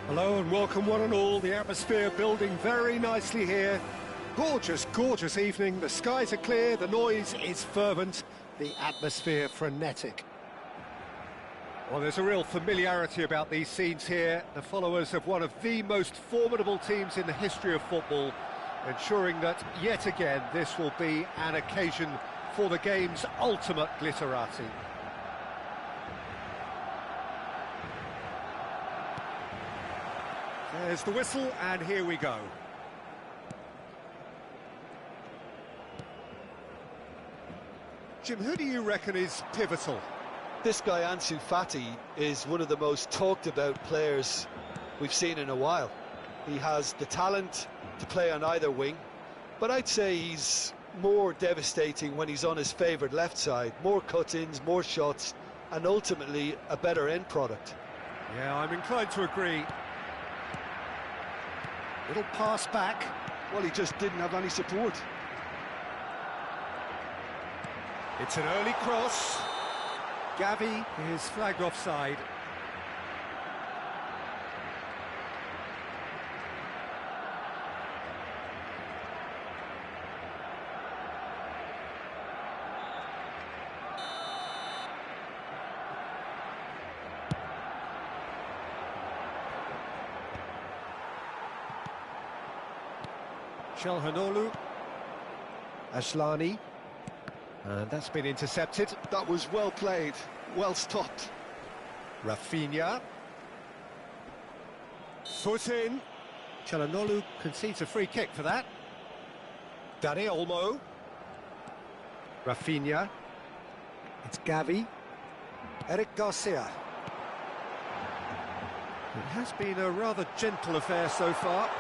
Hello and welcome one and all. The atmosphere building very nicely here. Gorgeous, gorgeous evening. The skies are clear, the noise is fervent, the atmosphere frenetic. Well, there's a real familiarity about these scenes here. The followers of one of the most formidable teams in the history of football, ensuring that yet again this will be an occasion for the game's ultimate glitterati. There's the whistle, and here we go. Jim, who do you reckon is pivotal? This guy, Ansu Fati, is one of the most talked about players we've seen in a while. He has the talent to play on either wing, but I'd say he's more devastating when he's on his favoured left side. More cut-ins, more shots, and ultimately a better end product. Yeah, I'm inclined to agree. Little pass back. Well, he just didn't have any support. It's an early cross. Gavi is flagged offside. Çalhanoğlu, Asllani, and that's been intercepted. That was well played, well stopped. Rafinha, foot in. Çalhanoğlu concedes a free kick for that. Dani Olmo, Rafinha, it's Gavi, Eric Garcia. It has been a rather gentle affair so far.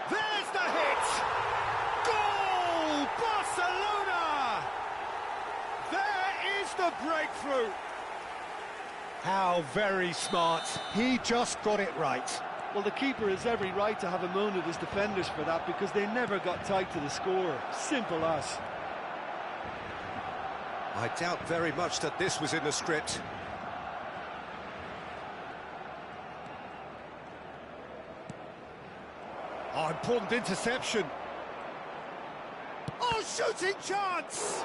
There's the hit! Goal! Barcelona! There is the breakthrough! How very smart. He just got it right. Well, the keeper has every right to have a moan at his defenders for that, because they never got tight to the score. Simple as. I doubt very much that this was in the script. Oh, important interception. Oh, shooting chance!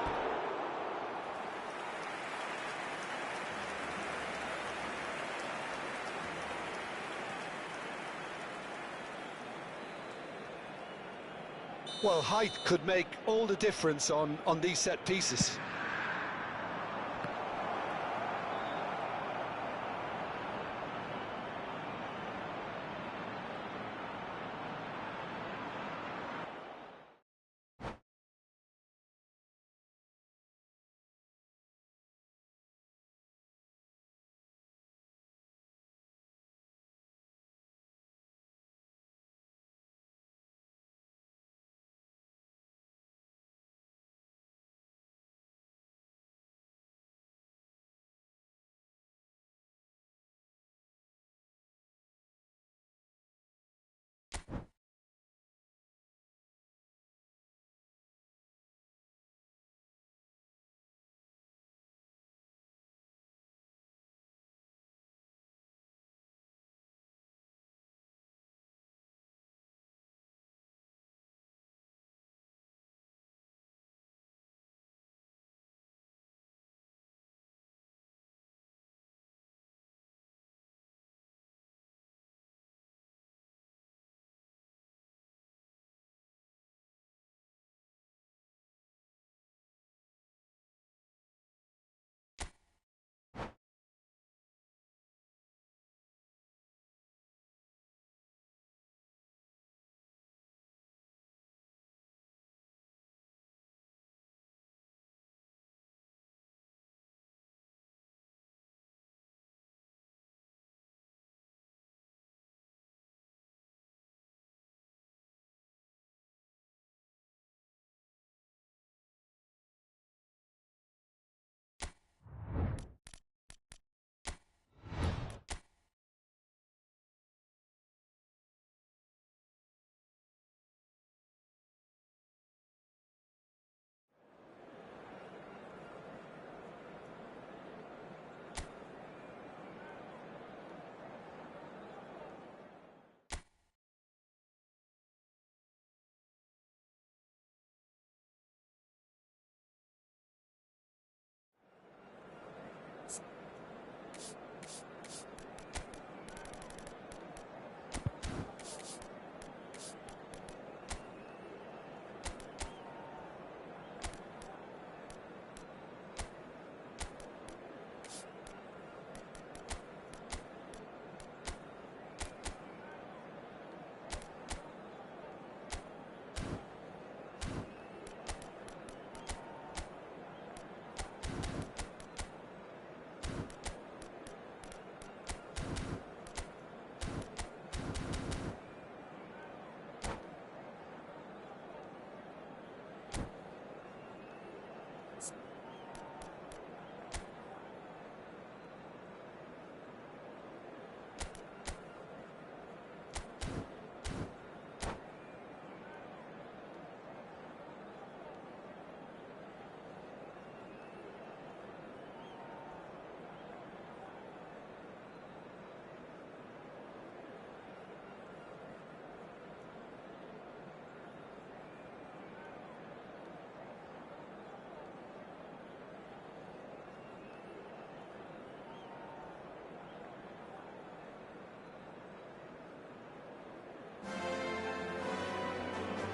Well, height could make all the difference on these set pieces.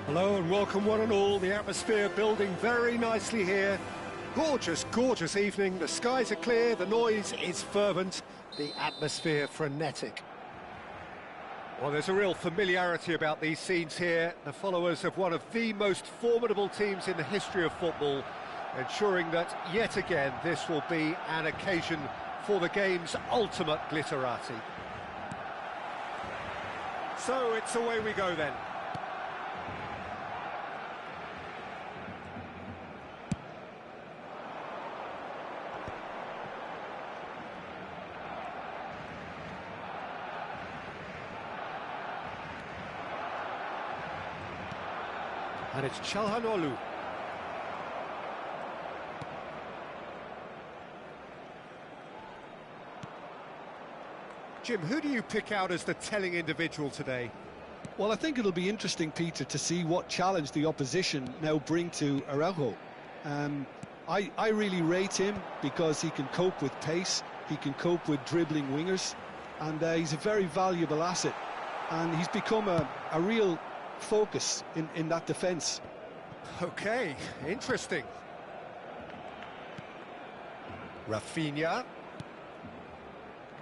Hello and welcome one and all. The atmosphere building very nicely here. Gorgeous, gorgeous evening. The skies are clear, the noise is fervent, the atmosphere frenetic. Well, there's a real familiarity about these scenes here. The followers of one of the most formidable teams in the history of football, ensuring that yet again this will be an occasion for the game's ultimate glitterati. So it's away we go then. And it's Çalhanoğlu. Jim, who do you pick out as the telling individual today? Well, I think it'll be interesting, Peter, to see what challenge the opposition now bring to Araujo. I really rate him because he can cope with pace, he can cope with dribbling wingers, and he's a very valuable asset. And he's become a real focus in that defence. Okay, interesting. Rafinha.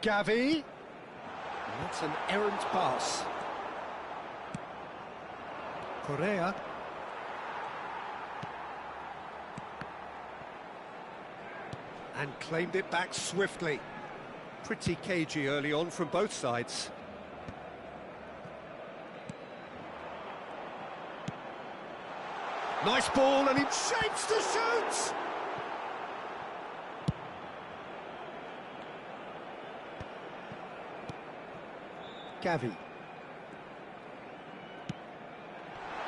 Gavi. That's an errant pass. Correa. And claimed it back swiftly. Pretty cagey early on from both sides. Nice ball, and he shapes to shoot! Gavi.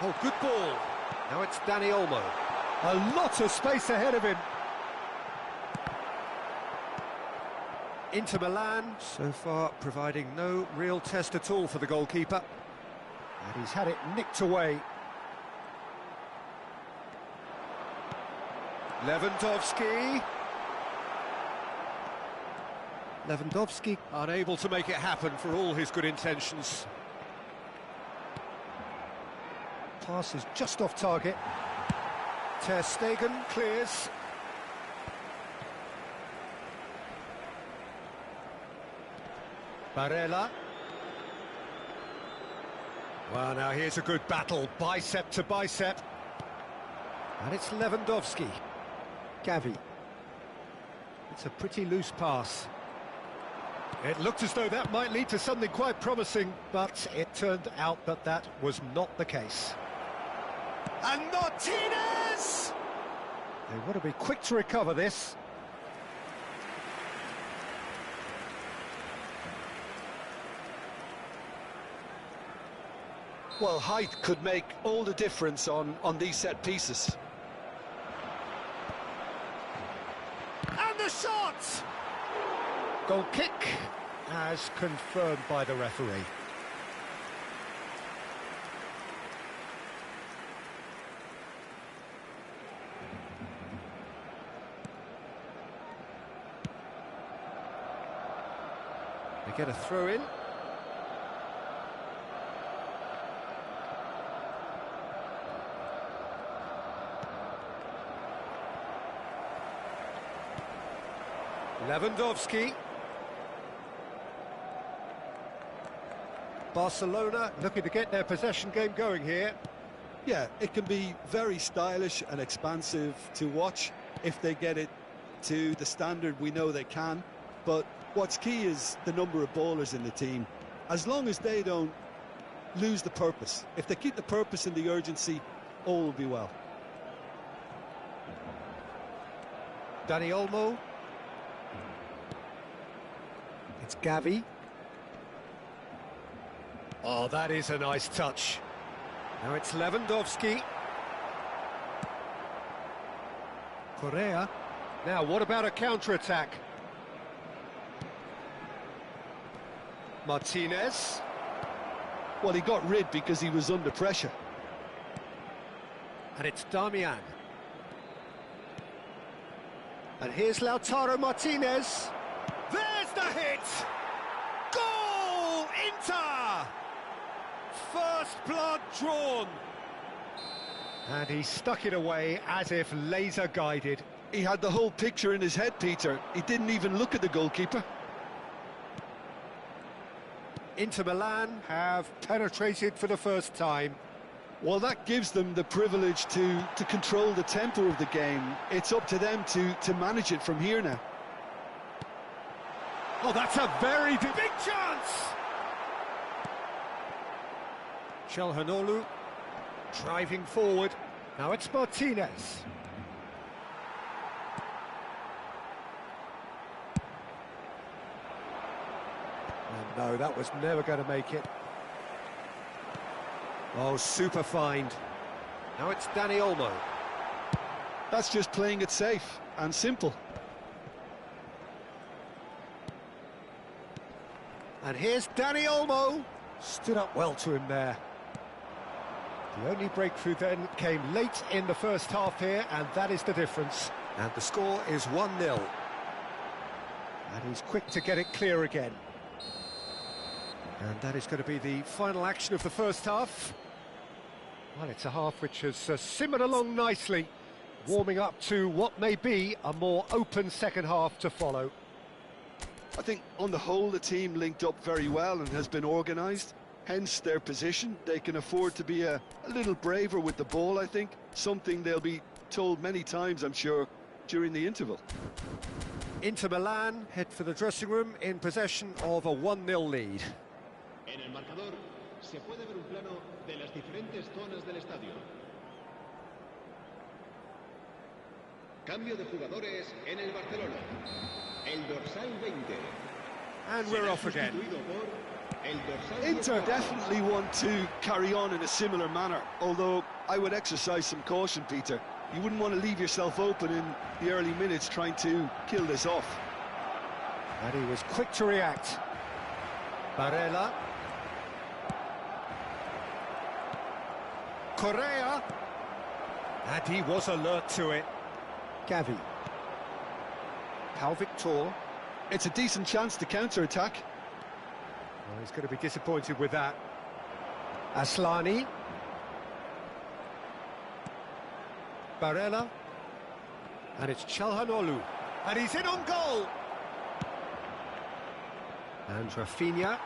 Oh, good ball. Now it's Dani Olmo. A lot of space ahead of him. Inter Milan, so far providing no real test at all for the goalkeeper. And he's had it nicked away. Lewandowski unable to make it happen for all his good intentions. Pass is just off target. Ter Stegen clears. Barella. Well, now here's a good battle, bicep to bicep. And it's Lewandowski. Gavi. It's a pretty loose pass. It looked as though that might lead to something quite promising, but it turned out that that was not the case. And Martinez! They want to be quick to recover this. Well, height could make all the difference on these set pieces. And the shot! Goal kick, as confirmed by the referee. They get a throw in. Lewandowski. Barcelona looking to get their possession game going here. Yeah, it can be very stylish and expansive to watch if they get it to the standard we know they can. But what's key is the number of ballers in the team. As long as they don't lose the purpose, if they keep the purpose and the urgency, all will be well. Dani Olmo. It's Gavi. Oh, that is a nice touch. Now it's Lewandowski. Correa. Now, what about a counter-attack? Martinez. Well, he got rid because he was under pressure. And it's Damian. And here's Lautaro Martinez. There's the hit! Goal! Inter! First blood drawn. And he stuck it away as if laser guided. He had the whole picture in his head, Peter. He didn't even look at the goalkeeper. Inter Milan have penetrated for the first time. Well, that gives them the privilege to control the tempo of the game. It's up to them to manage it from here now. Oh, that's a very big chance! Çalhanoğlu driving forward. Now it's Martinez. Oh, no, that was never going to make it. Oh, super find. Now it's Dani Olmo. That's just playing it safe and simple. And here's Danny Olmo. Stood up well to him there. The only breakthrough then came late in the first half here, and that is the difference. And the score is 1-0. And he's quick to get it clear again. And that is going to be the final action of the first half. Well, it's a half which has simmered along nicely, warming up to what may be a more open second half to follow. I think on the whole the team linked up very well and has been organised, hence their position. They can afford to be a little braver with the ball, I think, something they'll be told many times, I'm sure, during the interval. Inter Milan head for the dressing room in possession of a 1-0 lead. En el marcador se puede ver un plano de las diferentes zonas del estadio. Cambio de jugadores en el Barcelona. El dorsal 20. And we're off again. Inter definitely want to carry on in a similar manner, although I would exercise some caution, Peter. You wouldn't want to leave yourself open in the early minutes trying to kill this off. And he was quick to react. Barella. Correa. And he was alert to it. Gavi. Pau Victor. It's a decent chance to counter-attack. Well, he's going to be disappointed with that. Aslani. Barella. And it's Çalhanoğlu. And he's in on goal. And Rafinha.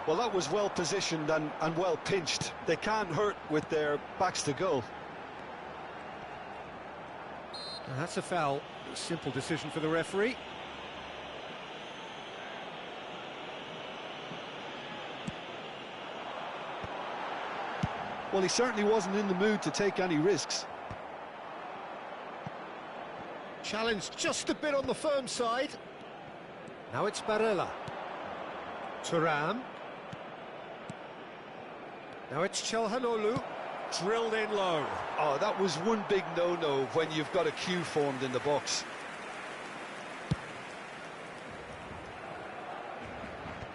Well, that was well positioned and well pinched. They can't hurt with their backs to goal. And that's a foul. A simple decision for the referee. Well, he certainly wasn't in the mood to take any risks. Challenged just a bit on the firm side. Now it's Barella. Thuram. Now it's Çalhanoğlu. Drilled in low. Oh, that was one big no-no when you've got a queue formed in the box.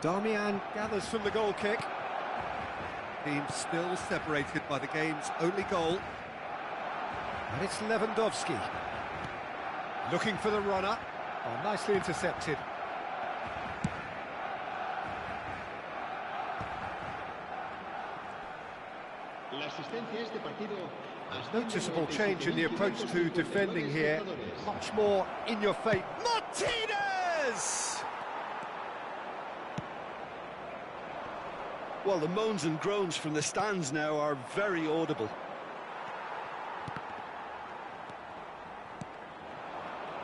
Darmian gathers from the goal kick. Team still separated by the game's only goal. And it's Lewandowski. Looking for the runner. Oh, nicely intercepted. Noticeable change in the approach to defending here. Much more in your face. Martinez! Well, the moans and groans from the stands now are very audible.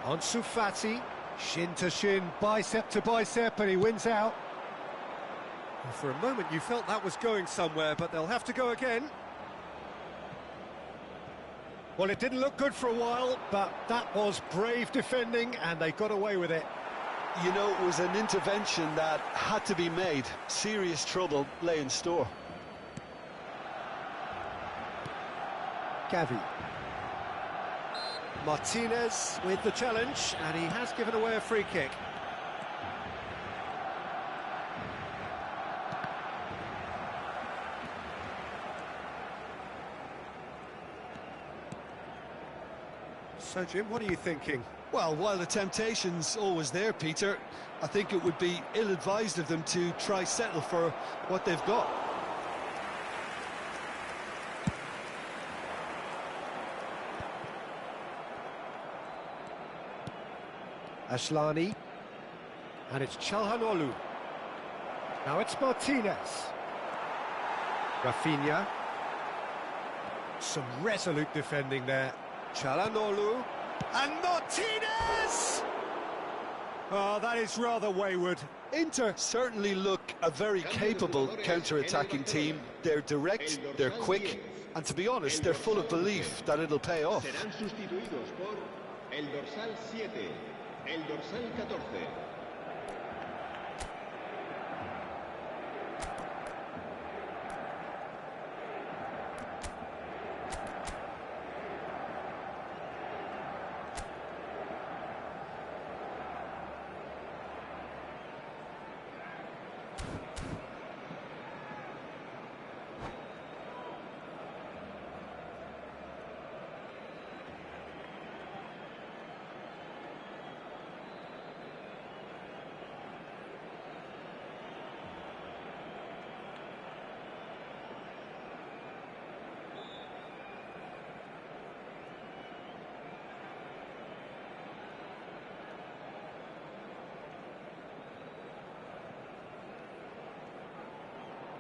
Ansu Fati, shin to shin, bicep to bicep, and he wins out. And for a moment you felt that was going somewhere, but they'll have to go again. Well, it didn't look good for a while, but that was brave defending, and they got away with it. You know, it was an intervention that had to be made. Serious trouble lay in store. Gavi. Martinez with the challenge, and he has given away a free kick. So, Jim, what are you thinking? Well, while the temptation's always there, Peter, I think it would be ill-advised of them to try settle for what they've got. Aslani. And it's Çalhanoğlu. Now it's Martinez. Rafinha. Some resolute defending there. Çalhanoğlu. And Martinez! Oh, that is rather wayward. Inter certainly look a very capable counter-attacking team. They're direct, they're quick, and to be honest, they're full of belief that it'll pay off. Serán sustituidos por el dorsal 7, el dorsal 14.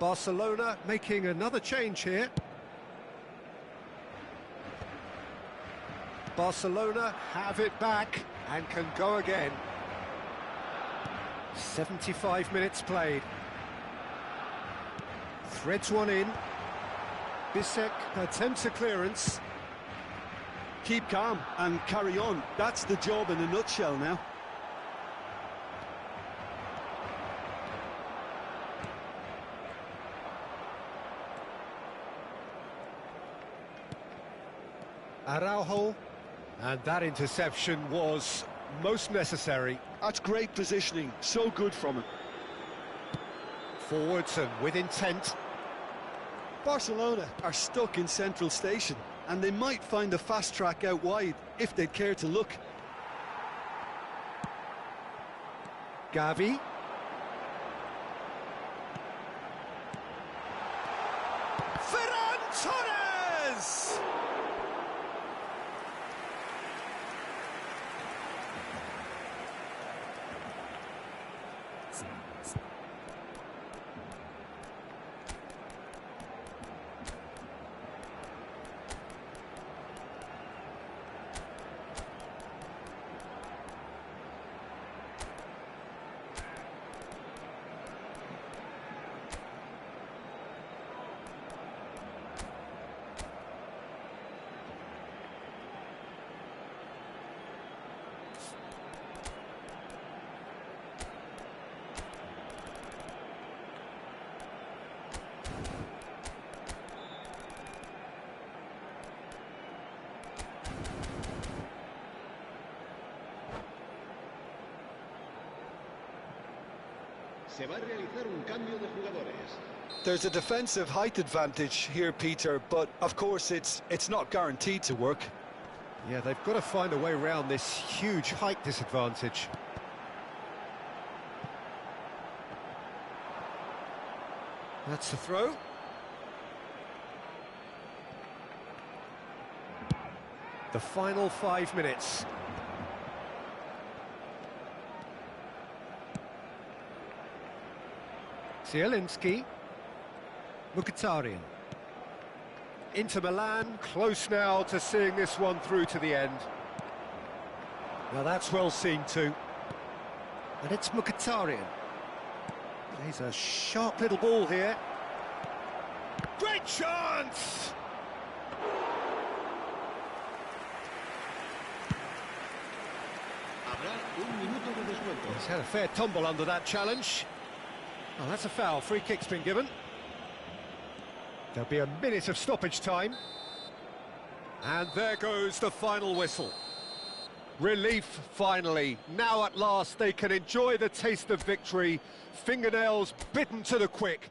Barcelona making another change here. Barcelona have it back and can go again. 75 minutes played. Threads one in. Bisek attempts a clearance. Keep calm and carry on. That's the job in a nutshell now. Araujo, and that interception was most necessary. That's great positioning, so good from him. Forwards and with intent. Barcelona are stuck in central station, and they might find a fast track out wide if they'd care to look. Gavi. Ferran Torres! Se va a realizar un cambio de jugadores. There's a defensive height advantage here, Peter, but of course it's not guaranteed to work. Yeah, they've got to find a way around this huge height disadvantage. That's the throw. The final 5 minutes. Zielinski. Mkhitaryan. Inter Milan, close now to seeing this one through to the end. Now that's well seen too. And it's Mkhitaryan. He's a sharp little ball here. Great chance! Habrá un minuto de descuento. He's had a fair tumble under that challenge. Oh, that's a foul. Free kick's been given. There'll be a minute of stoppage time. And there goes the final whistle. Relief, finally. Now at last they can enjoy the taste of victory. Fingernails bitten to the quick.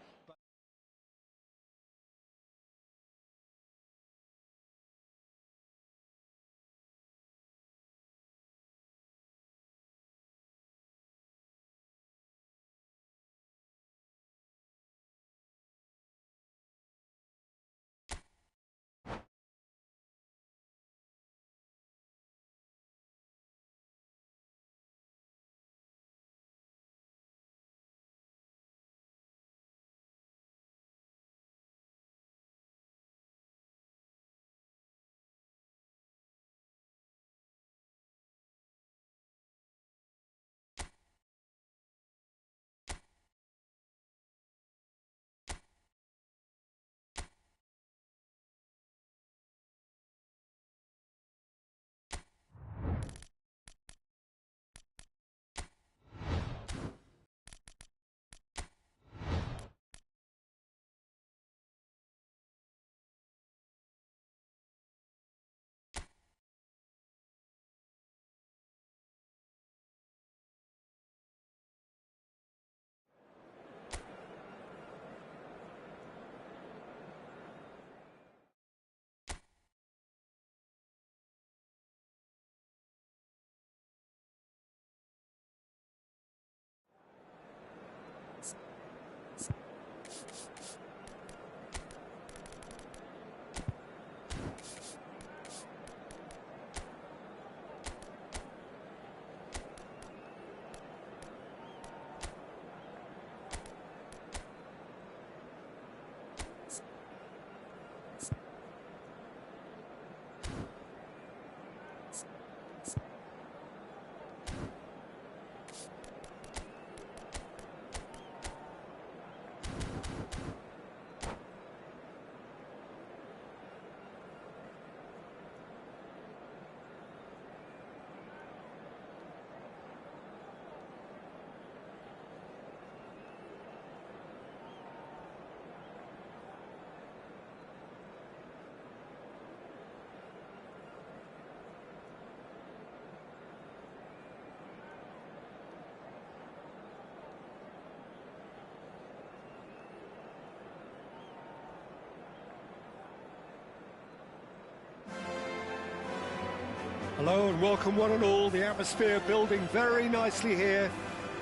Hello and welcome one and all. The atmosphere building very nicely here.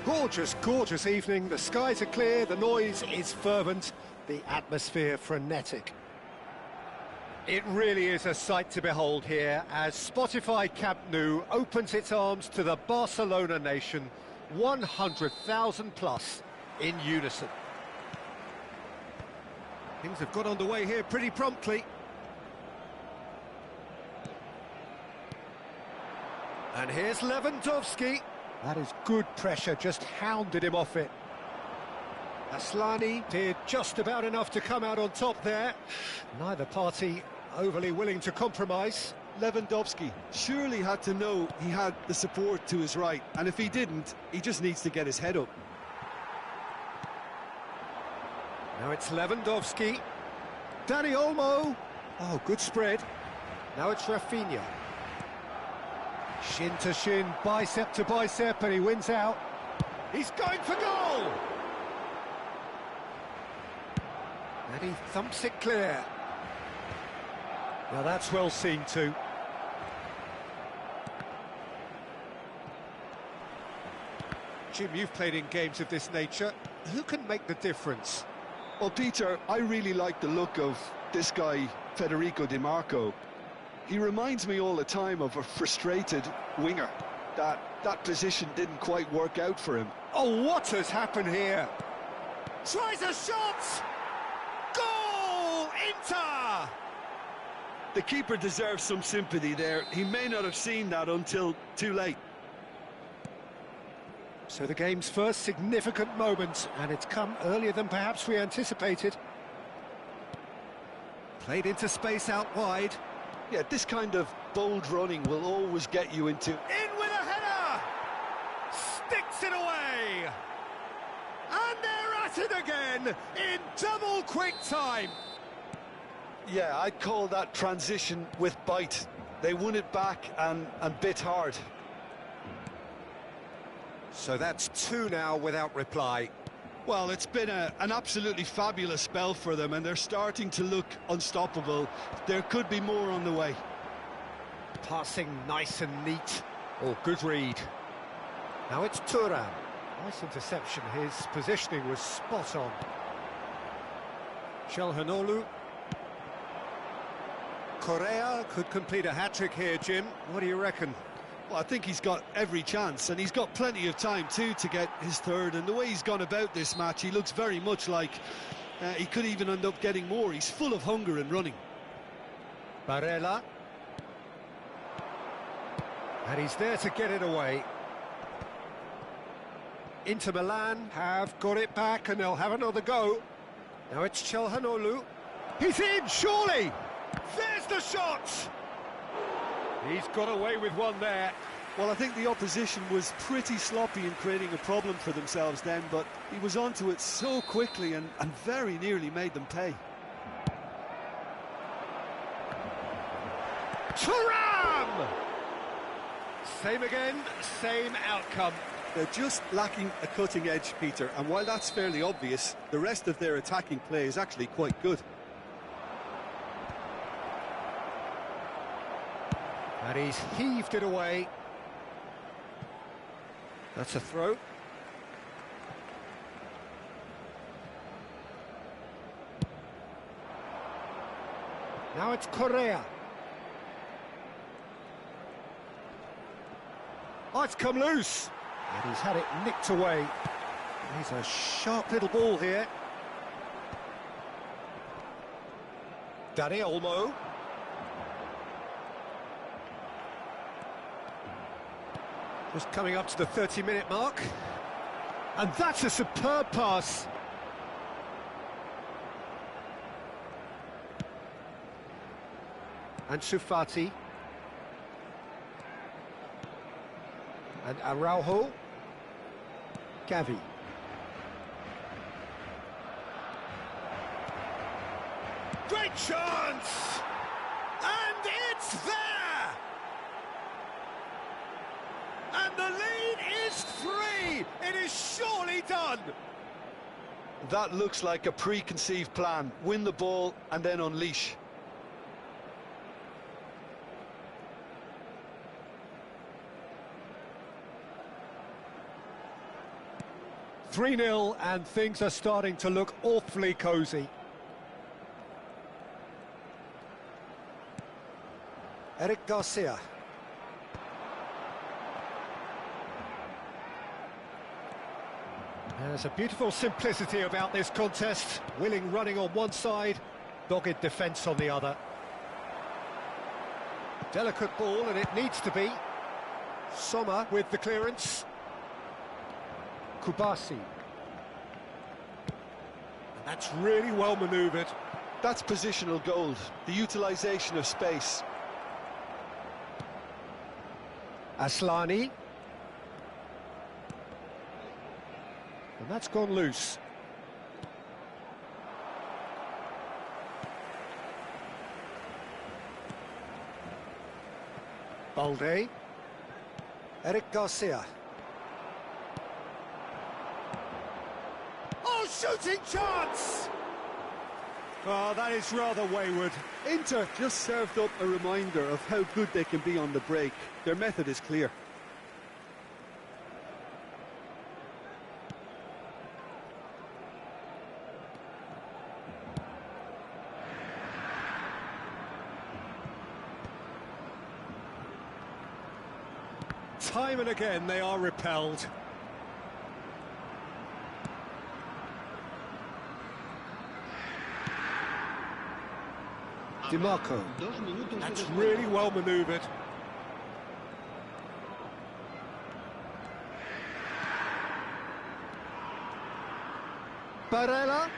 Gorgeous, gorgeous evening. The skies are clear, the noise is fervent, the atmosphere frenetic. It really is a sight to behold here as Spotify Camp Nou opens its arms to the Barcelona nation, 100,000 plus in unison. Things have got underway here pretty promptly. And here's Lewandowski. That is good pressure, just hounded him off it. Aslani did just about enough to come out on top there. Neither party overly willing to compromise. Lewandowski surely had to know he had the support to his right, and if he didn't, he just needs to get his head up. Now it's Lewandowski. Dani Olmo. Oh, good spread. Now it's Rafinha. Shin to shin, bicep to bicep, and he wins out. He's going for goal! And he thumps it clear. Now that's well seen too. Jim, you've played in games of this nature. Who can make the difference? Well, Peter, I really like the look of this guy, Federico Di Marco. He reminds me all the time of a frustrated winger. That position didn't quite work out for him. Oh, what has happened here? Tries a shot! Goal! Inter! The keeper deserves some sympathy there. He may not have seen that until too late. So the game's first significant moment, and it's come earlier than perhaps we anticipated. Played into space out wide. Yeah, this kind of bold running will always get you into... In with a header! Sticks it away! And they're at it again in double quick time. Yeah, I'd call that transition with bite. They won it back and bit hard. So that's two now without reply. Well, it's been an absolutely fabulous spell for them, and they're starting to look unstoppable. There could be more on the way. Passing nice and neat. Oh, good read. Now it's Thuram. Nice interception. His positioning was spot on. Çalhanoğlu. Correa could complete a hat-trick here, Jim. What do you reckon? Well, I think he's got every chance, and he's got plenty of time too to get his third. And the way he's gone about this match, he looks very much like he could even end up getting more. He's full of hunger and running. Barella. And he's there to get it away. Inter Milan have got it back, and they'll have another go. Now it's Çalhanoğlu. He's in, surely! There's the shot! He's got away with one there. Well, I think the opposition was pretty sloppy in creating a problem for themselves then, but he was onto it so quickly and very nearly made them pay. Thuram! Same again, same outcome. They're just lacking a cutting edge, Peter, and while that's fairly obvious, the rest of their attacking play is actually quite good. And he's heaved it away. That's a throw. Now it's Correa. Oh, it's come loose. And he's had it nicked away. He's a sharp little ball here. Dani Olmo. Just coming up to the 30-minute mark. And that's a superb pass. Ansu Fati. And Araujo. Gavi. Great chance! And it's there! And the lead is 3! It is surely done! That looks like a preconceived plan. Win the ball and then unleash. 3-0 and things are starting to look awfully cosy. Eric Garcia. There's a beautiful simplicity about this contest. Willing running on one side, dogged defence on the other. Delicate ball, and it needs to be. Sommer with the clearance. Kubasi. And that's really well manoeuvred. That's positional gold, the utilisation of space. Aslani. And that's gone loose. Balde. Eric Garcia. Oh, shooting chance! Oh, that is rather wayward. Inter just served up a reminder of how good they can be on the break. Their method is clear. Time and again they are repelled. DiMarco. That's really well manoeuvred. Barella.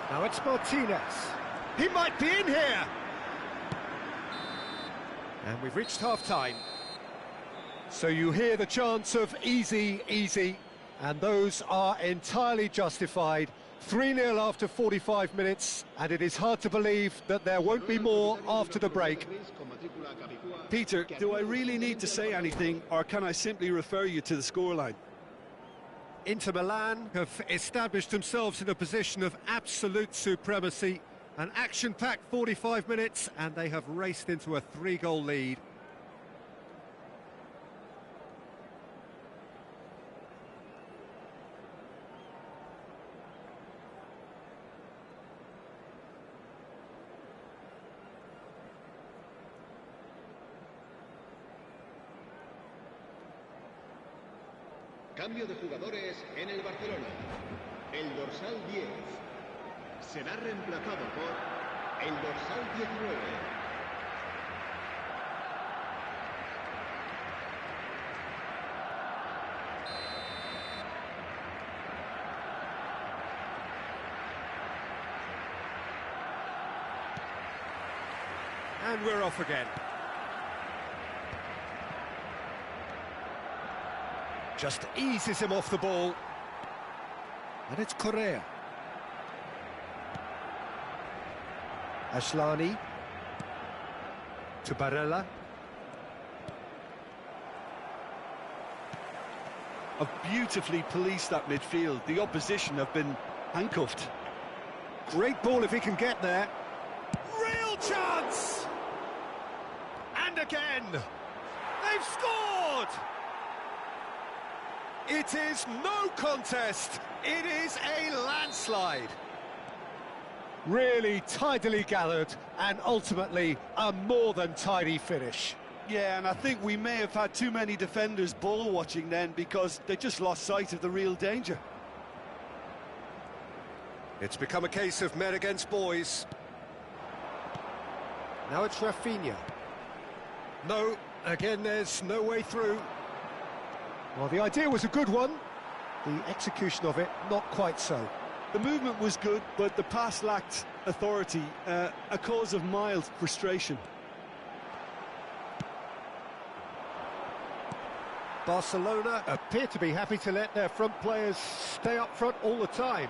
Now it's Martinez. He might be in here. And we've reached half-time. So you hear the chants of easy, easy, and those are entirely justified. 3-0 after 45 minutes, and it is hard to believe that there won't be more after the break. Peter, do I really need to say anything, or can I simply refer you to the scoreline? Inter Milan have established themselves in a position of absolute supremacy. An action-packed 45 minutes, and they have raced into a 3-goal lead. Cambio de jugadores en el Barcelona. El dorsal 10 será reemplazado por el dorsal 19. And we're off again. Just eases him off the ball. And it's Correa. Aslani. To Barella. Have beautifully policed that midfield. The opposition have been handcuffed. Great ball if he can get there. Real chance! And again! They've scored! It is no contest. It is a landslide. Really tidily gathered and ultimately a more than tidy finish. Yeah, and I think we may have had too many defenders ball watching then because they just lost sight of the real danger. It's become a case of men against boys. Now it's Rafinha. No, again there's no way through. Well, the idea was a good one. The execution of it, not quite so. The movement was good, but the pass lacked authority, a cause of mild frustration. Barcelona appear to be happy to let their front players stay up front all the time.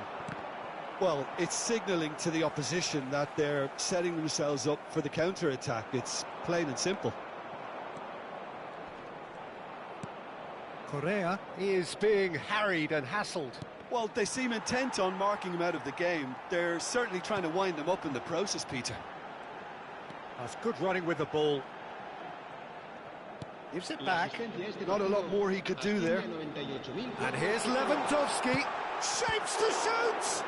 Well, it's signalling to the opposition that they're setting themselves up for the counter-attack. It's plain and simple. Correa is being harried and hassled. Well, they seem intent on marking him out of the game. They're certainly trying to wind him up in the process, Peter. That's good running with the ball. Gives it La back. asistencia este Not a lot partido more he could do there. asciende a 98.000. And here's Lewandowski. Shapes to shoot!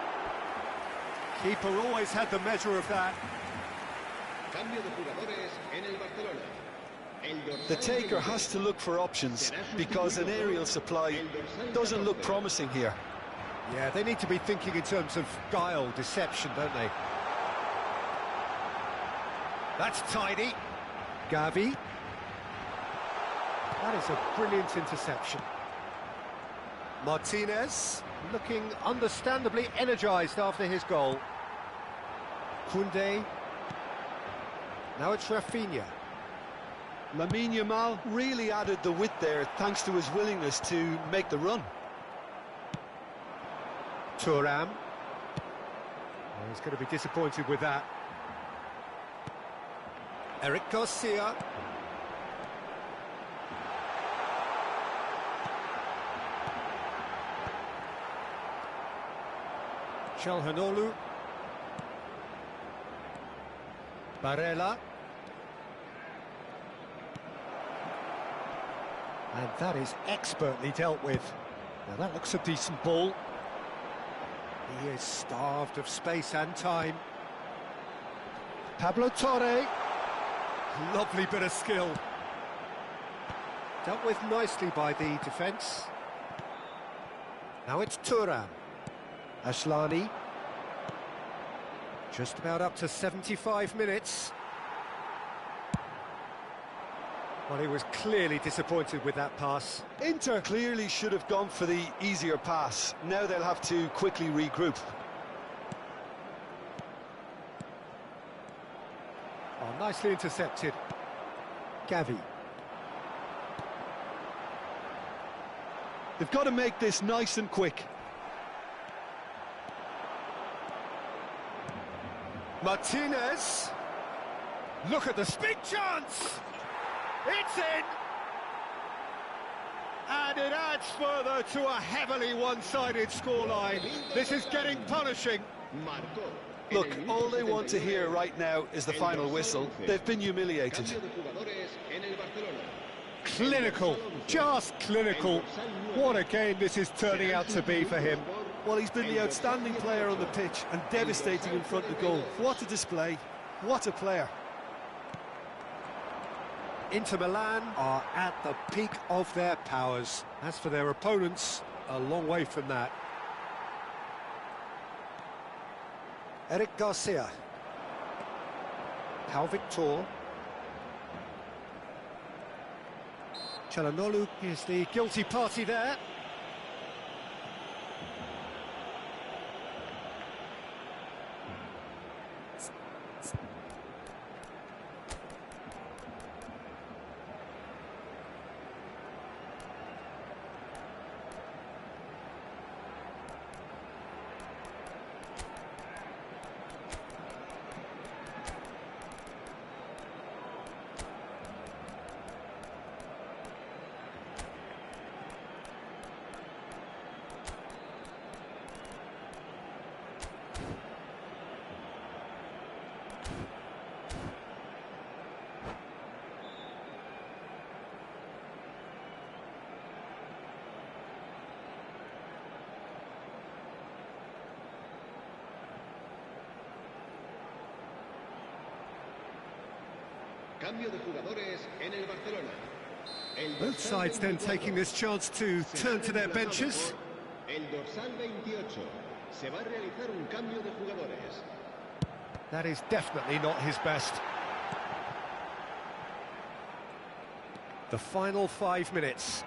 Keeper always had the measure of that. Cambio de jugadores en el Barcelona. El dorsal The taker 20 has to look for options because an aerial supply doesn't look promising here. Yeah, they need to be thinking in terms of guile, deception, don't they? That's tidy. Gavi. That is a brilliant interception. Martinez, looking understandably energised after his goal. Koundé. Now it's Rafinha. Lamine Yamal really added the width there thanks to his willingness to make the run. Thuram. Oh, he's going to be disappointed with that. Eric Garcia. Çalhanoğlu. Barella. And that is expertly dealt with. Now that looks a decent ball. He is starved of space and time. Pablo Torre. Lovely bit of skill. Dealt with nicely by the defence. Now it's Thuram. Ashlani. Just about up to 75 minutes. Well, he was clearly disappointed with that pass. Inter clearly should have gone for the easier pass. Now they'll have to quickly regroup. Oh, nicely intercepted. Gavi. They've got to make this nice and quick. Martinez. Look at this big chance. It's in. And it adds further to a heavily one-sided scoreline. This is getting punishing. Marcó. Look, all they want to hear right now is the final whistle. They've been humiliated. Cambio de jugadores en el Barcelona. Clinical, just clinical. What a game this is turning out to be for him. Well, he's been the outstanding player on the pitch and devastating in front of goal. What a display. What a player. Inter Milan are at the peak of their powers. As for their opponents, a long way from that. Eric Garcia. Pau Victor. Çalhanoğlu is the guilty party there. Cambio de jugadores en el Barcelona. El Both dorsal sides then 24 taking this chance to será turn to their reemplazado benches. por El dorsal 28. Se va a realizar un cambio de jugadores. That is definitely not his best. The final 5 minutes.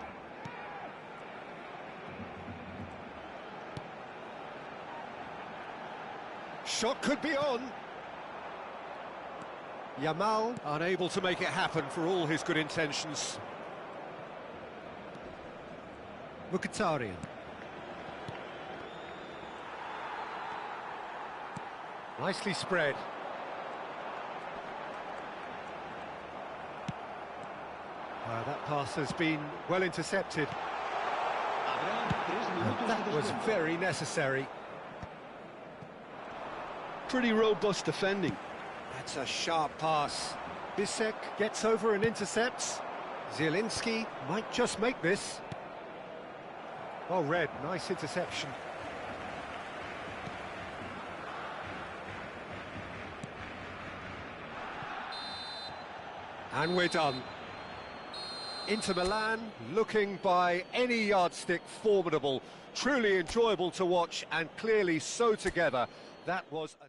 Shot could be on. Yamal unable to make it happen for all his good intentions. Mkhitaryan. Nicely spread. That pass has been well intercepted. Habrá 3 minutos de That was descuento. very necessary. Pretty robust defending. That's a sharp pass. Bisek gets over and intercepts. Zielinski might just make this. Oh, Red, nice interception. And we're done. Inter Milan, looking by any yardstick formidable, truly enjoyable to watch and clearly so together. That was a